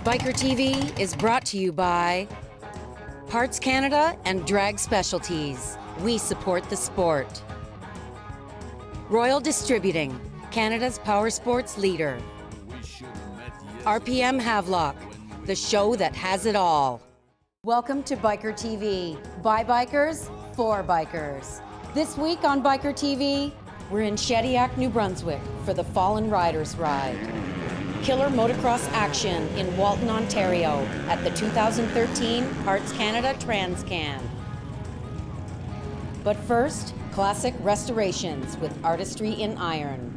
Biker TV is brought to you by Parts Canada and Drag Specialties. We support the sport. Royal Distributing, Canada's power sports leader. RPM Havelock, the show that has it all. Welcome to Biker TV, by bikers, for bikers. This week on Biker TV, we're in Shediac, New Brunswick for the Fallen Riders Ride. Killer motocross action in Walton, Ontario at the 2013 Parts Canada TransCan. But first, classic restorations with Artistry in Iron.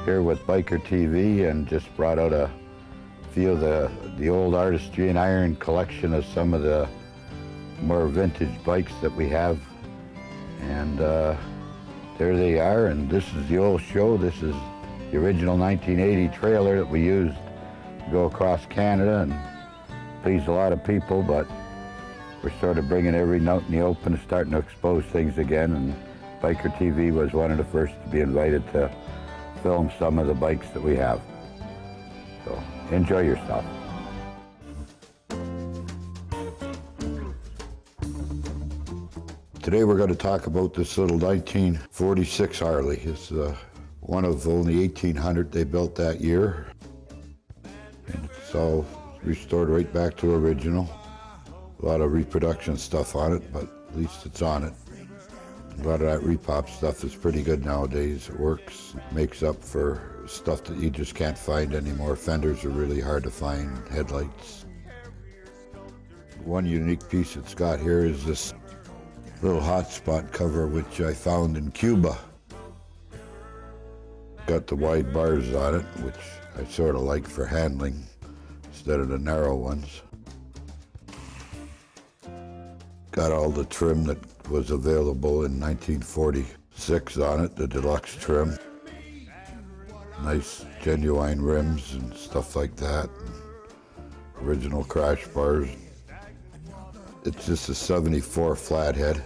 Here with Biker TV, and just brought out a few of the old Artistry and Iron collection of some of the more vintage bikes that we have. And there they are, and this is the old show. This is the original 1980 trailer that we used to go across Canada and pleased a lot of people, but we're sort of bringing every note in the open, starting to expose things again, and Biker TV was one of the first to be invited to film some of the bikes that we have. So enjoy yourself. Today we're going to talk about this little 1946 Harley. It's one of only 1,800 they built that year. And it's all restored right back to original. A lot of reproduction stuff on it, but at least it's on it. A lot of that repop stuff is pretty good nowadays. It works, it makes up for stuff that you just can't find anymore. Fenders are really hard to find, headlights. One unique piece it's got here is this little hotspot cover, which I found in Cuba. Got the wide bars on it, which I sort of like for handling instead of the narrow ones. Got all the trim that was available in 1946 on it, the deluxe trim. Nice genuine rims and stuff like that. Original crash bars. It's just a 74 flathead.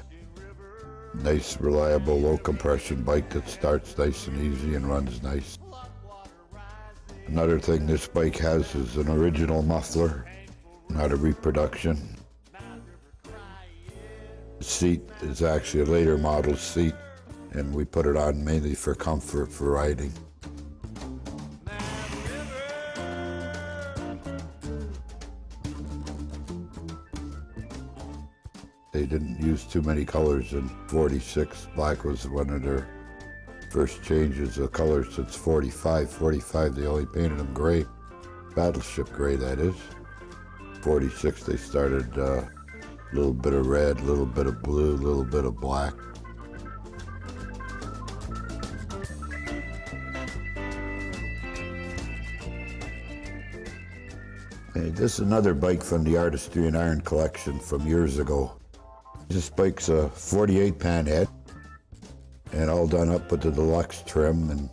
Nice, reliable, low compression bike that starts nice and easy and runs nice. Another thing this bike has is an original muffler, not a reproduction. The seat is actually a later model seat, and we put it on mainly for comfort for riding. They didn't use too many colors in 46. Black was one of their first changes of color since 45. 45, they only painted them gray. Battleship gray, that is. 46, they started a little bit of red, a little bit of blue, a little bit of black. Hey, this is another bike from the Artistry and Iron collection from years ago. This bike's a 48 panhead and all done up with the deluxe trim and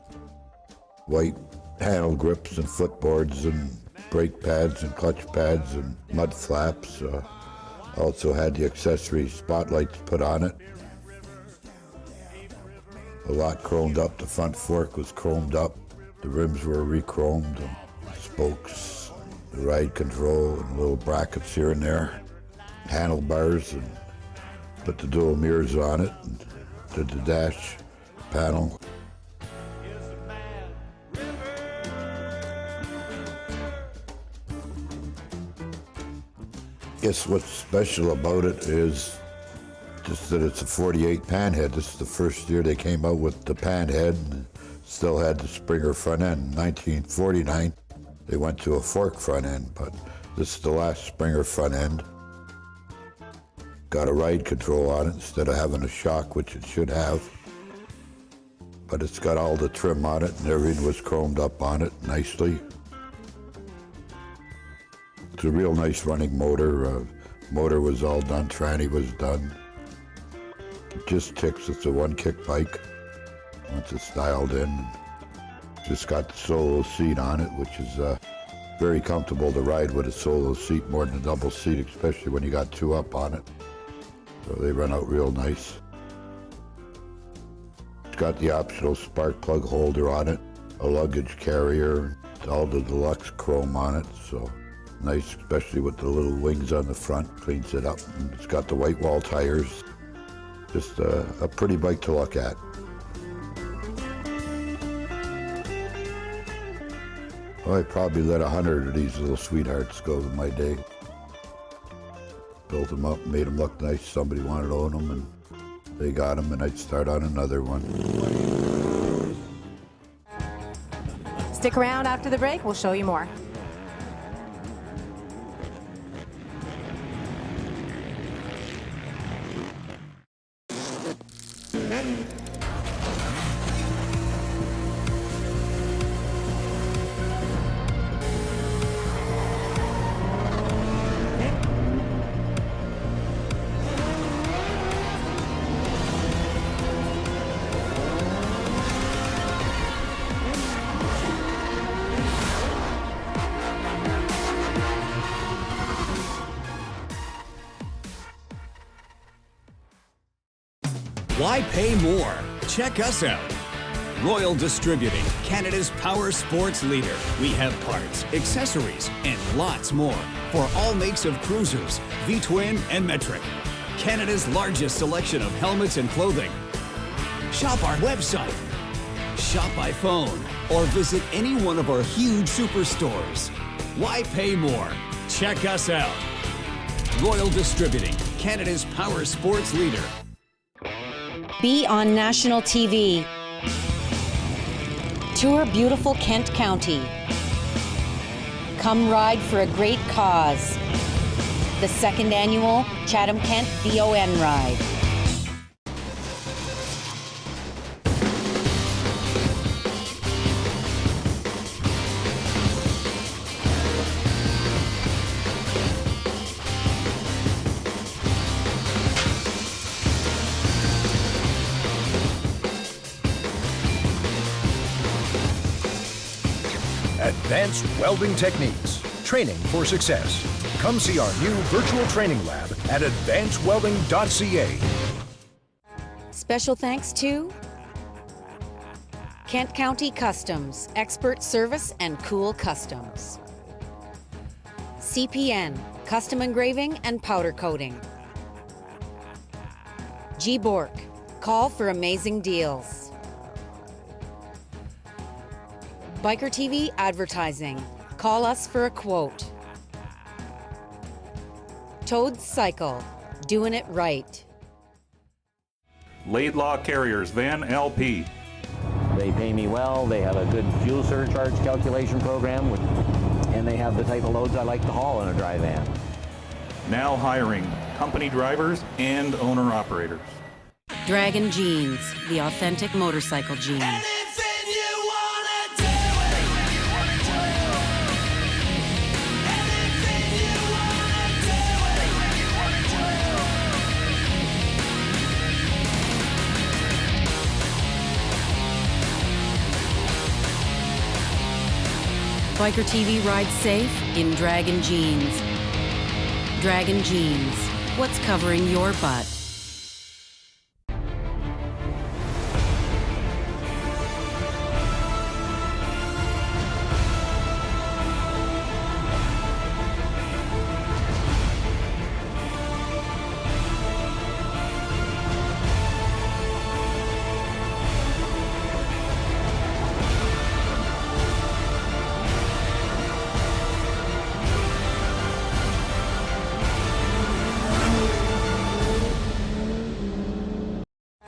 white handle grips and footboards and brake pads and clutch pads and mud flaps. Also had the accessory spotlights put on it. A lot chromed up. The front fork was chromed up. The rims were re-chromed. The spokes, the ride control, and little brackets here and there. Handlebars, and put the dual mirrors on it, and did the dash panel. Guess what's special about it is just that it's a 48 panhead. This is the first year they came out with the panhead, and still had the Springer front end. In 1949, they went to a fork front end, but this is the last Springer front end. Got a ride control on it instead of having a shock, which it should have. But it's got all the trim on it, and everything was chromed up on it nicely. It's a real nice running motor. Motor was all done, tranny was done. It just ticks. It's a one-kick bike. Once it's dialed in, just got the solo seat on it, which is very comfortable to ride with a solo seat more than a double seat, especially when you got two up on it. So they run out real nice. It's got the optional spark plug holder on it, a luggage carrier, all the deluxe chrome on it, so nice, especially with the little wings on the front, cleans it up. And it's got the white wall tires. Just a pretty bike to look at. Well, I probably let 100 of these little sweethearts go in my day. Built them up, made them look nice. Somebody wanted to own them, and they got them, and I'd start on another one. Stick around after the break. We'll show you more. Why pay more? Check us out. Royal Distributing, Canada's power sports leader. We have parts, accessories, and lots more for all makes of cruisers, V-twin and metric. Canada's largest selection of helmets and clothing. Shop our website, shop by phone, or visit any one of our huge superstores. Why pay more? Check us out. Royal Distributing, Canada's power sports leader. Be on national TV. Tour beautiful Kent County. Come ride for a great cause. The second annual Chatham-Kent VON Ride. Advanced welding techniques, training for success. Come see our new virtual training lab at advancedwelding.ca. Special thanks to Kent County Customs, expert service and cool customs. CPN, custom engraving and powder coating. G. Bork, call for amazing deals. Bikertv Advertising. Call us for a quote. Toad Cycle. Doing it right. Laidlaw Carriers, Van LP. They pay me well, they have a good fuel surcharge calculation program, and they have the type of loads I like to haul in a dry van. Now hiring company drivers and owner-operators. Dragon Jeans. The authentic motorcycle jeans. Bikertv rides safe in Dragon Jeans. Dragon Jeans. What's covering your butt?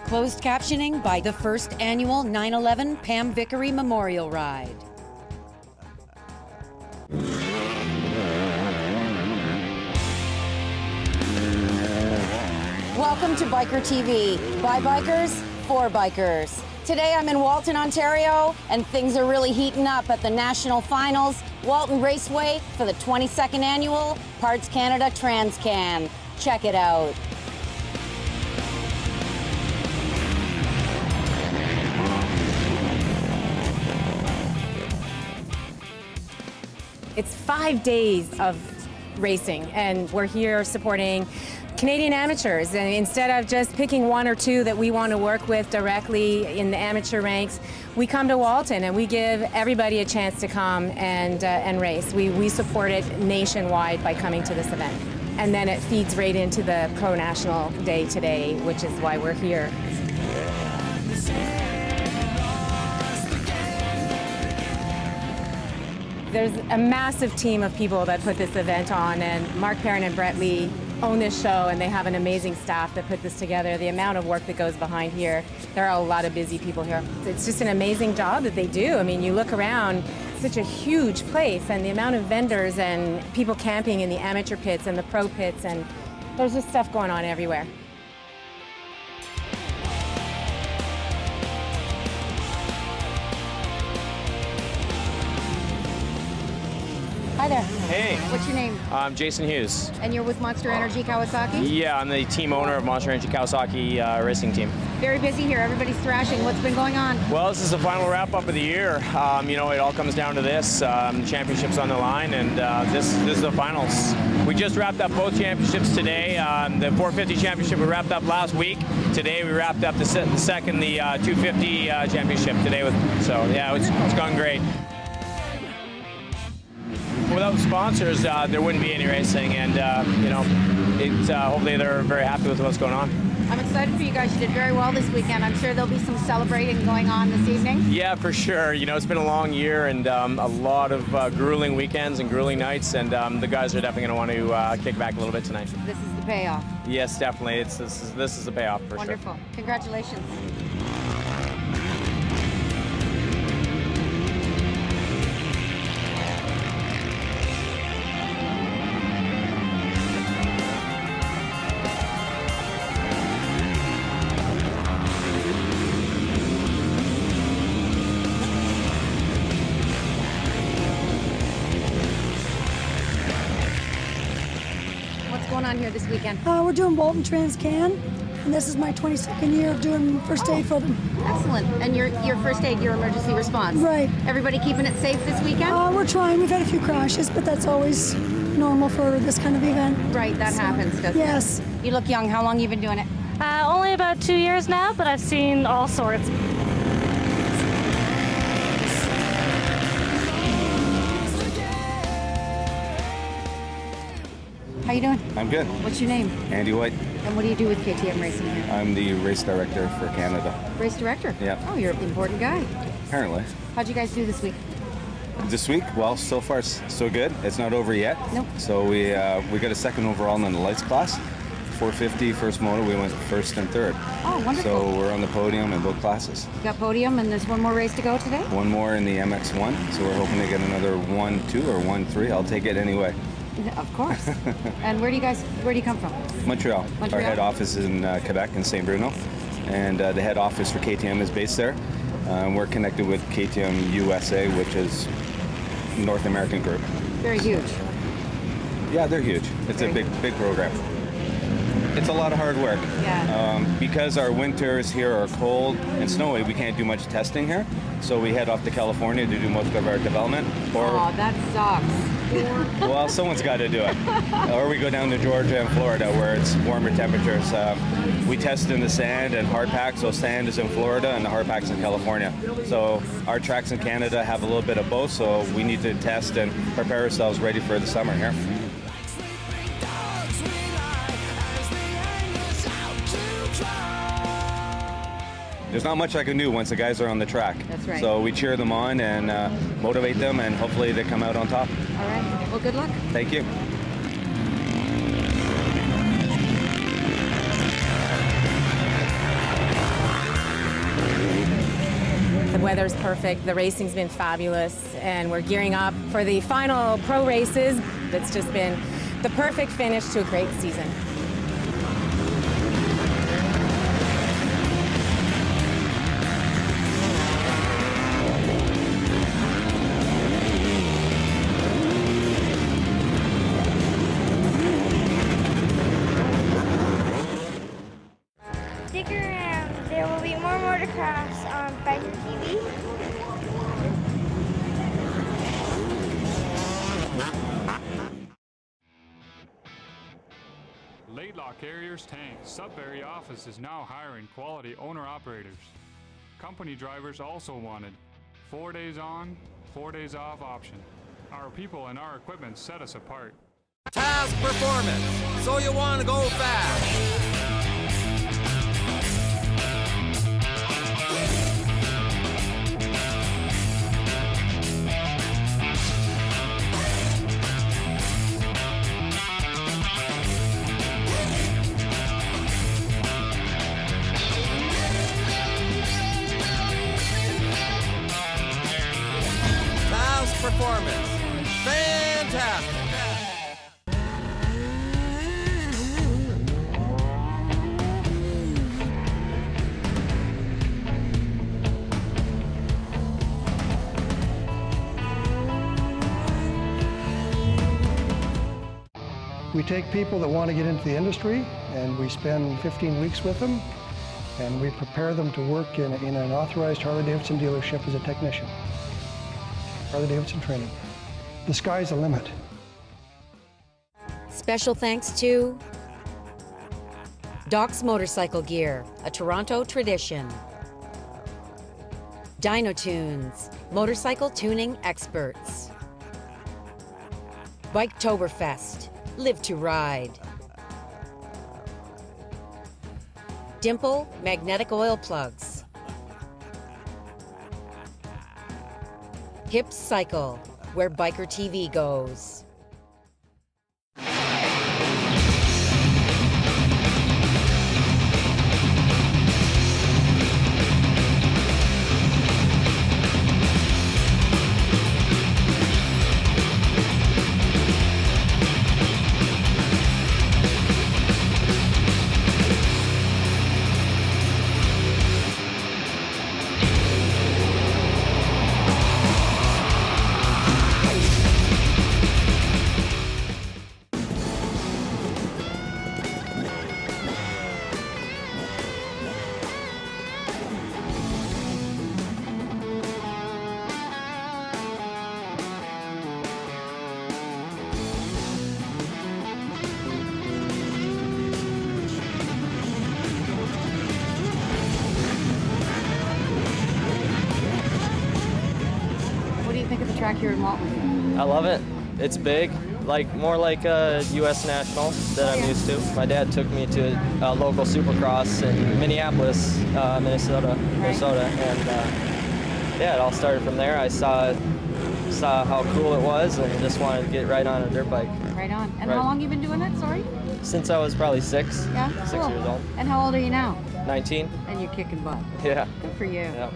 Closed captioning by the first annual 9/11 Pam Vickery Memorial Ride. Welcome to Bikertv, by bikers, for bikers. Today I'm in Walton, Ontario, and things are really heating up at the national finals, Walton Raceway, for the 22nd annual Parts Canada TransCan. Check it out. It's 5 days of racing, and we're here supporting Canadian amateurs. And instead of just picking one or two that we want to work with directly in the amateur ranks, we come to Walton and we give everybody a chance to come and race. We support it nationwide by coming to this event. And then it feeds right into the Pro National Day today, which is why we're here. There's a massive team of people that put this event on, and Mark Perrin and Brett Lee own this show, and they have an amazing staff that put this together. The amount of work that goes behind here, there are a lot of busy people here. It's just an amazing job that they do. I mean, you look around, such a huge place, and the amount of vendors and people camping in the amateur pits and the pro pits, and there's just stuff going on everywhere. Hi there. Hey. What's your name? I'm Jason Hughes. And you're with Monster Energy Kawasaki? Yeah, I'm the team owner of Monster Energy Kawasaki racing team. Very busy here. Everybody's thrashing. What's been going on? Well, this is the final wrap-up of the year. You know, it all comes down to this. The championship's on the line, and this is the finals. We just wrapped up both championships today. The 450 championship we wrapped up last week. Today we wrapped up the second, the 250 championship today. So yeah, it's gone great. Without sponsors, there wouldn't be any racing, and you know, hopefully they're very happy with what's going on. I'm excited for you guys. You did very well this weekend. I'm sure there'll be some celebrating going on this evening. Yeah, for sure. You know, it's been a long year and a lot of grueling weekends and grueling nights, and the guys are definitely going to want to kick back a little bit tonight. This is the payoff. Yes, definitely. This is the payoff for Wonderful. sure. Congratulations. Going on here this weekend? We're doing Walton TransCan, and this is my 22nd year of doing first aid for them. Excellent. And your first aid, your emergency response. Right. Everybody keeping it safe this weekend? We're trying. We've had a few crashes, but that's always normal for this kind of event. Right, that happens, doesn't it? Yes. You look young. How long you been doing it? Only about 2 years now, but I've seen all sorts. How you doing? I'm good. What's your name? Andy White. And what do you do with KTM Racing here? I'm the race director for Canada. Race director? Yeah. Oh, you're an important guy. Apparently. How'd you guys do this week? This week, well, so far so good. It's not over yet. Nope. So we got a second overall in the lights class. 450 first moto, we went first and third. Oh, wonderful. So we're on the podium in both classes. You got podium, and there's one more race to go today? One more in the MX1. So we're hoping to get another 1-2 or 1-3. I'll take it anyway. Of course. And where do you come from? Montreal. Montreal. Our head office is in Quebec, in St. Bruno. And the head office for KTM is based there. We're connected with KTM USA, which is North American group. Very huge. Yeah, they're huge. It's a big program. It's a lot of hard work. Yeah. Because our winters here are cold and snowy, we can't do much testing here. So we head off to California to do most of our development. Oh, that sucks. Well, someone's got to do it. Or we go down to Georgia and Florida where it's warmer temperatures. We test in the sand and hard pack, so sand is in Florida and the hard pack's in California. So our tracks in Canada have a little bit of both, so we need to test and prepare ourselves ready for the summer here. There's not much I can do once the guys are on the track. That's right. So we cheer them on and motivate them, and hopefully they come out on top. All right. Well, good luck. Thank you. The weather's perfect, the racing's been fabulous, and we're gearing up for the final pro races. It's just been the perfect finish to a great season. Stick around. There will be more motocross on Bikertv. Laidlaw Carriers Tank Sudbury office is now hiring quality owner-operators. Company drivers also wanted. 4 days on, 4 days off option. Our people and our equipment set us apart. Task performance, so you want to go fast. Performance. Fantastic. We take people that want to get into the industry and we spend 15 weeks with them and we prepare them to work in an authorized Harley-Davidson dealership as a technician. Harley-Davidson training. The sky's the limit. Special thanks to Doc's Motorcycle Gear, a Toronto tradition. Dynotunes, motorcycle tuning experts. Biketoberfest, live to ride. Dimple magnetic oil plugs. Hip Cycle, where Biker TV goes. Track here in Walton. I love it. It's big, more like a U.S. National that I'm used to. My dad took me to a local Supercross in Minneapolis, Minnesota, and yeah, it all started from there. I saw how cool it was and just wanted to get right on a dirt bike. Right on. And how long you been doing it? Sorry. Since I was probably 6. Yeah. 6 cool. years old. And how old are you now? 19. And you're kicking butt. Yeah. Good for you. Yeah.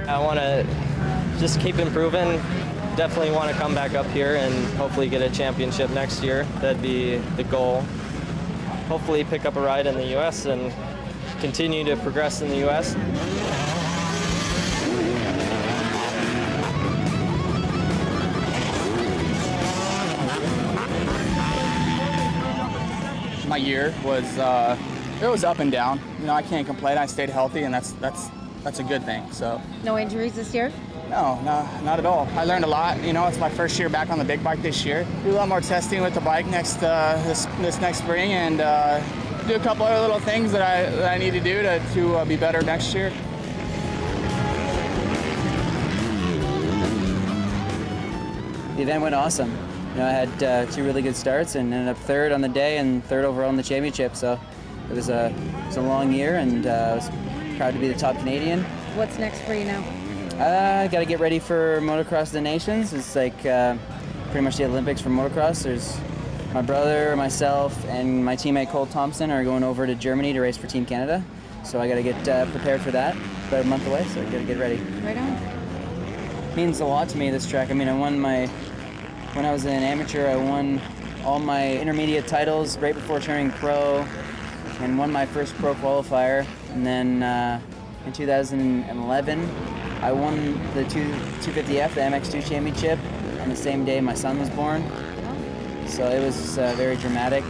I want to just keep improving. Definitely want to come back up here and hopefully get a championship next year. That'd be the goal. Hopefully pick up a ride in the U.S. and continue to progress in the U.S. My year was it was up and down. You know, I can't complain. I stayed healthy, and that's a good thing. So no injuries this year? No, not at all. I learned a lot. You know, it's my first year back on the big bike this year. Do a lot more testing with the bike this next spring, and do a couple other little things that I need to do to be better next year. The event went awesome. You know, I had 2 really good starts and ended up 3rd on the day and 3rd overall in the championship. So it was a long year, and I was proud to be the top Canadian. What's next for you now? I got to get ready for Motocross of the Nations. It's like pretty much the Olympics for motocross. There's my brother, myself, and my teammate Cole Thompson are going over to Germany to race for Team Canada. So I got to get prepared for that. It's about a month away, so I got to get ready. Right on. It means a lot to me, this track. I mean, when I was an amateur, I won all my intermediate titles right before turning pro and won my first pro qualifier. And then in 2011, I won the 250F, the MX2 championship, on the same day my son was born. So it was very dramatic.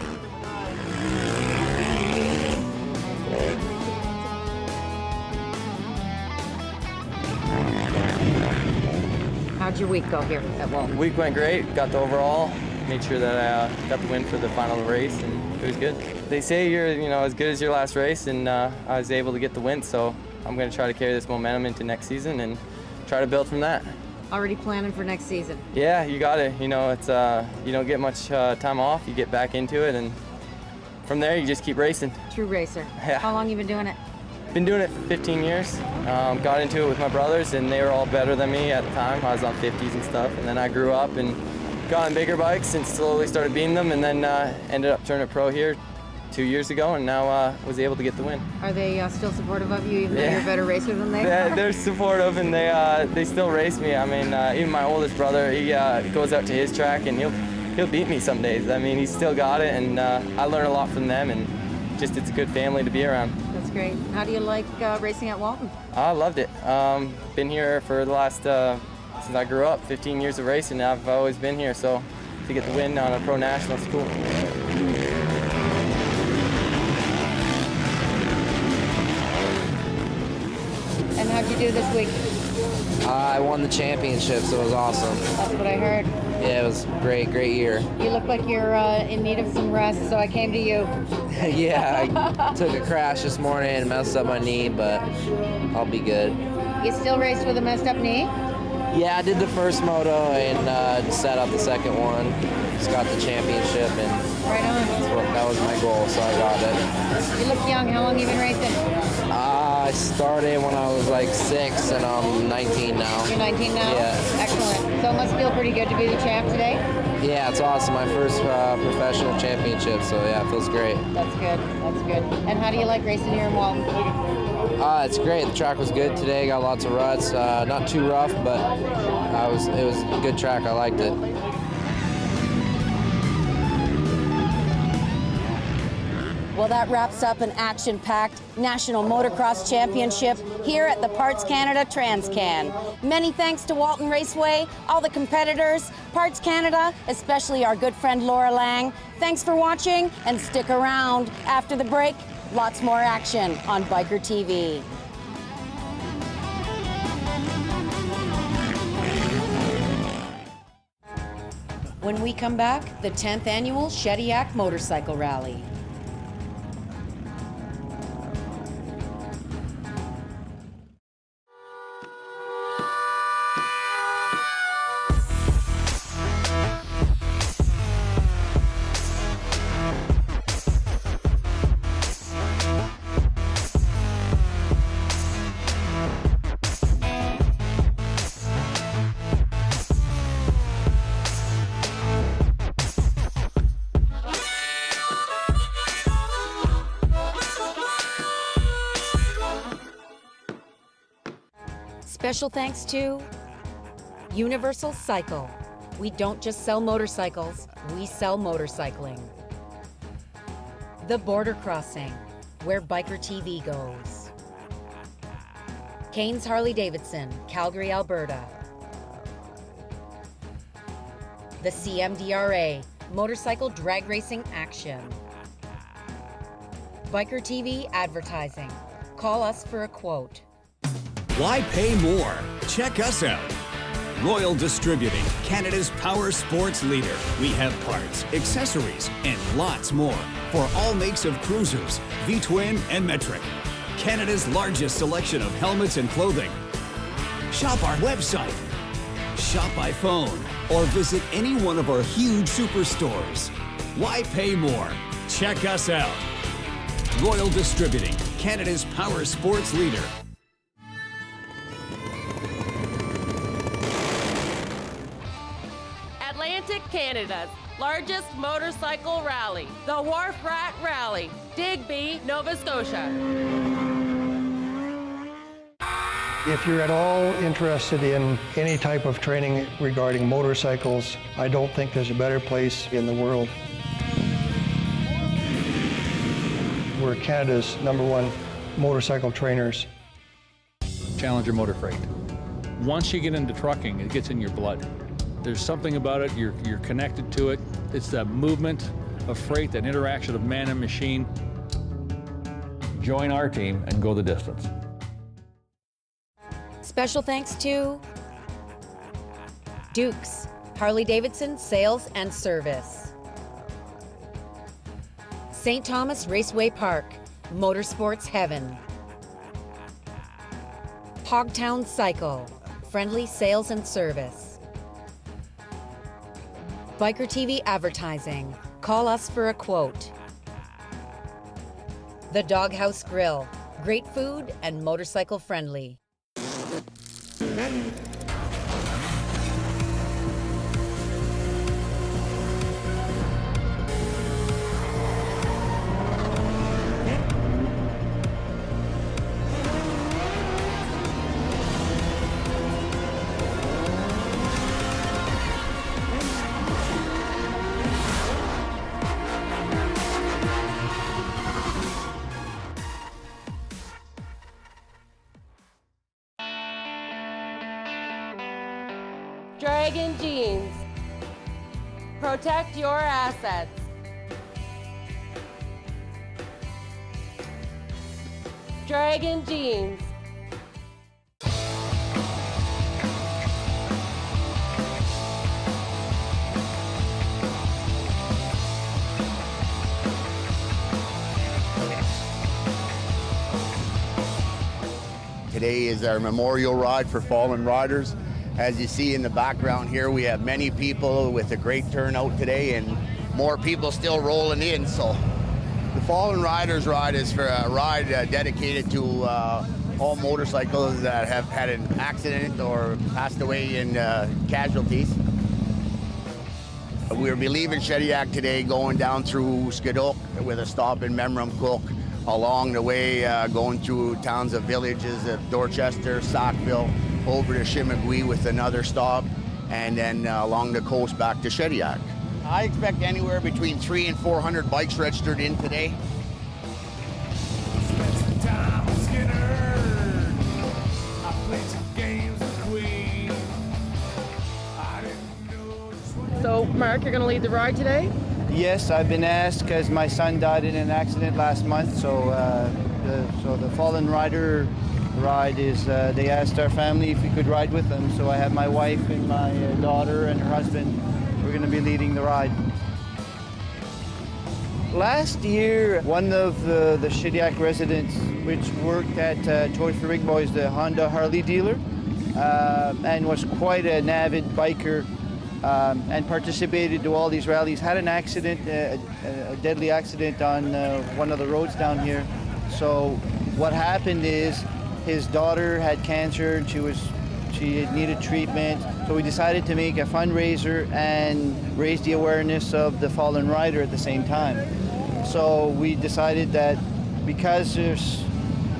How'd your week go here at Walton? Week went great. Got the overall. made sure that I got the win for the final race, and it was good. They say you're as good as your last race, and I was able to get the win, so I'm going to try to carry this momentum into next season and try to build from that. Already planning for next season? Yeah, you got it. It's you don't get much time off. You get back into it, and from there you just keep racing. True racer. Yeah. How long you been doing it? Been doing it for 15 years. Got into it with my brothers, and they were all better than me at the time. I was on 50s and stuff, and then I grew up and got on bigger bikes and slowly started beating them, and then ended up turning pro here 2 years ago, and now was able to get the win. Are they still supportive of you, even though you're a better racer than they are? They're supportive, and they still race me. I mean, even my oldest brother, he goes out to his track, and he'll beat me some days. I mean, he's still got it, and I learn a lot from them, and just it's a good family to be around. That's great. How do you like racing at Walton? I loved it. Been here for the last, since I grew up, 15 years of racing. I've always been here, so to get the win on a pro national is cool. And how'd you do this week? I won the championship, so it was awesome. That's what I heard. Yeah, it was great year. You look like you're in need of some rest, so I came to you. Yeah, I took a crash this morning and messed up my knee, but I'll be good. You still raced with a messed up knee? Yeah, I did the first moto and set up the second one. Just got the championship, and right on. That was my goal, so I got it. You look young. How long you been racing? I started when I was like 6, and I'm 19 now. You're 19 now? Yeah. Excellent. So it must feel pretty good to be the champ today? Yeah, it's awesome. My first professional championship, so yeah, it feels great. That's good. That's good. And how do you like racing here in Walton? It's great. The track was good today. Got lots of ruts. Not too rough, but it was a good track. I liked it. Well, that wraps up an action-packed National Motocross Championship here at the Parts Canada TransCan. Many thanks to Walton Raceway, all the competitors, Parts Canada, especially our good friend Laura Lang. Thanks for watching, and stick around. After the break, lots more action on Bikertv. When we come back, the 10th annual Shediac Motorcycle Rally. Special thanks to Universal Cycle. We don't just sell motorcycles, we sell motorcycling. The Border Crossing, where Bikertv goes. Kane's Harley-Davidson, Calgary, Alberta. The CMDRA, Motorcycle Drag Racing Action. Bikertv Advertising. Call us for a quote. Why pay more? Check us out. Royal Distributing, Canada's power sports leader. We have parts, accessories, and lots more for all makes of cruisers, V-twin and metric. Canada's largest selection of helmets and clothing. Shop our website, shop by phone, or visit any one of our huge superstores. Why pay more? Check us out. Royal Distributing, Canada's power sports leader. Canada's largest motorcycle rally, the Wharf Rat Rally, Digby, Nova Scotia. If you're at all interested in any type of training regarding motorcycles, I don't think there's a better place in the world. We're Canada's #1 motorcycle trainers. Challenger Motor Freight. Once you get into trucking, it gets in your blood. There's something about it, you're connected to it. It's that movement of freight, that interaction of man and machine. Join our team and go the distance. Special thanks to Dukes, Harley-Davidson Sales and Service. St. Thomas Raceway Park, Motorsports Heaven. Hogtown Cycle, friendly sales and service. Bikertv Advertising, call us for a quote. The Doghouse Grill, great food and motorcycle friendly. Dragon Jeans. Protect your assets. Dragon Jeans. Today is our memorial ride for fallen riders. As you see in the background here, we have many people with a great turnout today and more people still rolling in. So the Fallen Riders ride is for a ride dedicated to all motorcycles that have had an accident or passed away in casualties. We'll be leaving Shediac today, going down through Skidok with a stop in Memramcook. Along the way, going through towns of villages of Dorchester, Sackville, over to Shimagui with another stop, and then along the coast back to Shediac. I expect anywhere between 300 and 400 bikes registered in today. So, Mark, you're going to lead the ride today? Yes, I've been asked because my son died in an accident last month, so the Fallen Rider ride is, they asked our family if we could ride with them, so I have my wife and my daughter and her husband. We're going to be leading the ride. Last year, one of the Shediac residents, which worked at Toys for Big Boys, the Honda Harley dealer, and was quite an avid biker, and participated to all these rallies, had an accident, a deadly accident on one of the roads down here. So what happened is his daughter had cancer and she needed treatment. So we decided to make a fundraiser and raise the awareness of the Fallen Rider at the same time. So we decided that because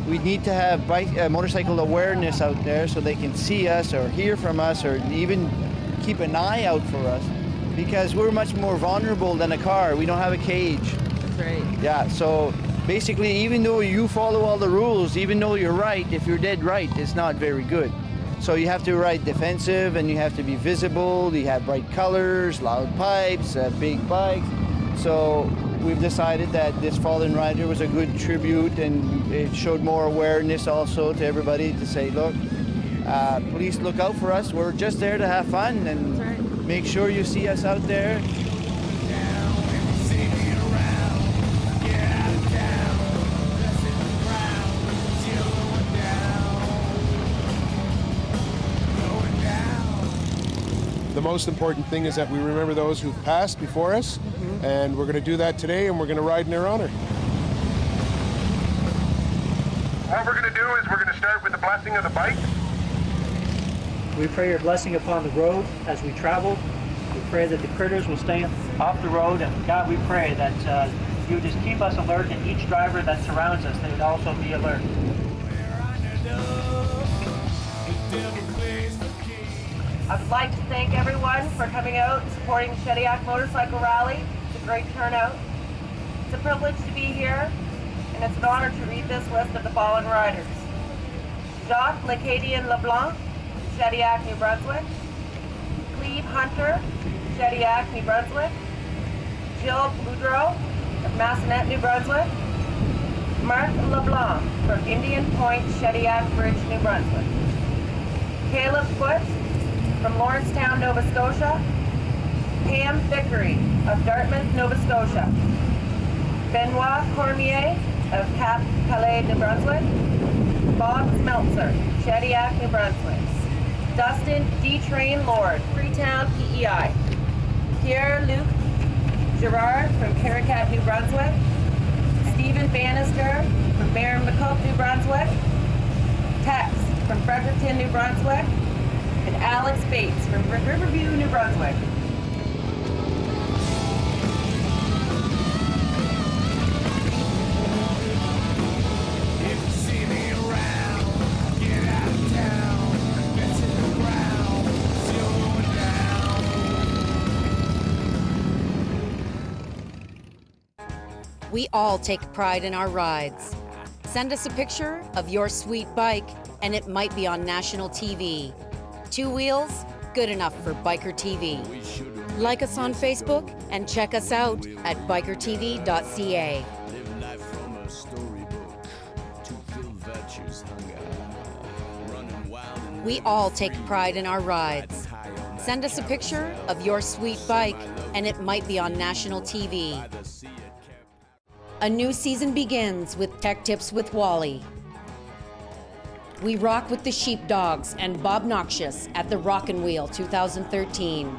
we need to have motorcycle awareness out there so they can see us or hear from us or even keep an eye out for us, because we're much more vulnerable than a car. We don't have a cage. That's right. Yeah, so basically, even though you follow all the rules, even though you're right, if you're dead right, it's not very good. So you have to ride defensive and you have to be visible, you have bright colors, loud pipes, big bikes. So we've decided that this Fallen Rider was a good tribute, and it showed more awareness also to everybody to say, look, please look out for us. We're just there to have fun, and make sure you see us out there. The most important thing is that we remember those who've passed before us, and we're going to do that today, and we're going to ride in their honor. What we're going to do is we're going to start with the blessing of the bike. We pray your blessing upon the road as we travel. We pray that the critters will stay off the road, and God, we pray that you just keep us alert, and each driver that surrounds us, they would also be alert. I would like to thank everyone for coming out and supporting the Shediac Motorcycle Rally. It's a great turnout. It's a privilege to be here, and it's an honor to read this list of the Fallen Riders. Jacques Lacadian LeBlanc, Shediac, New Brunswick. Cleve Hunter, Shediac, New Brunswick. Jill Boudreau of Massanet, New Brunswick. Mark LeBlanc from Indian Point, Shediac Bridge, New Brunswick. Caleb Foote from Lawrencetown, Nova Scotia. Pam Vickery of Dartmouth, Nova Scotia. Benoit Cormier of Cap Calais, New Brunswick. Bob Smeltzer, Shediac, New Brunswick. Dustin D. Train Lord, Freetown, PEI. Pierre-Luc Gerard from Caracat, New Brunswick. Stephen Bannister from Marin-Macope, New Brunswick. Tex from Fredericton, New Brunswick. And Alex Bates from Riverview, New Brunswick. We all take pride in our rides. Send us a picture of your sweet bike, and it might be on national TV. 2 wheels, good enough for Bikertv. Like us on Facebook and check us out at bikertv.ca. We all take pride in our rides. Send us a picture of your sweet bike, and it might be on national TV. A new season begins with Tech Tips with Wally. We rock with the Sheepdogs and Bob Noxious at the Rockin' Wheel 2013.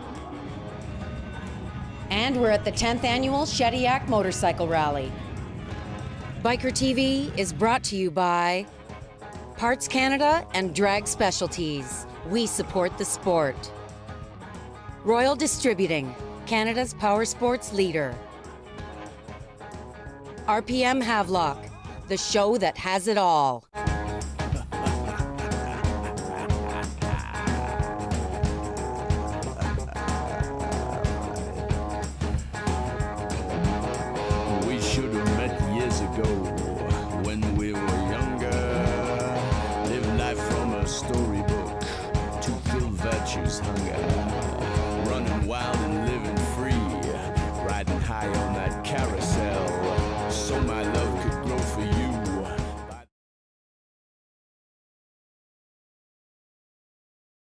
And we're at the 10th annual Shediac Motorcycle Rally. Bikertv is brought to you by Parts Canada and Drag Specialties. We support the sport. Royal Distributing, Canada's power sports leader. RPM Havelock, the show that has it all. We should have met years ago when we were younger. Live life from a storybook to fill virtue's hunger. Running wild and living free, riding high on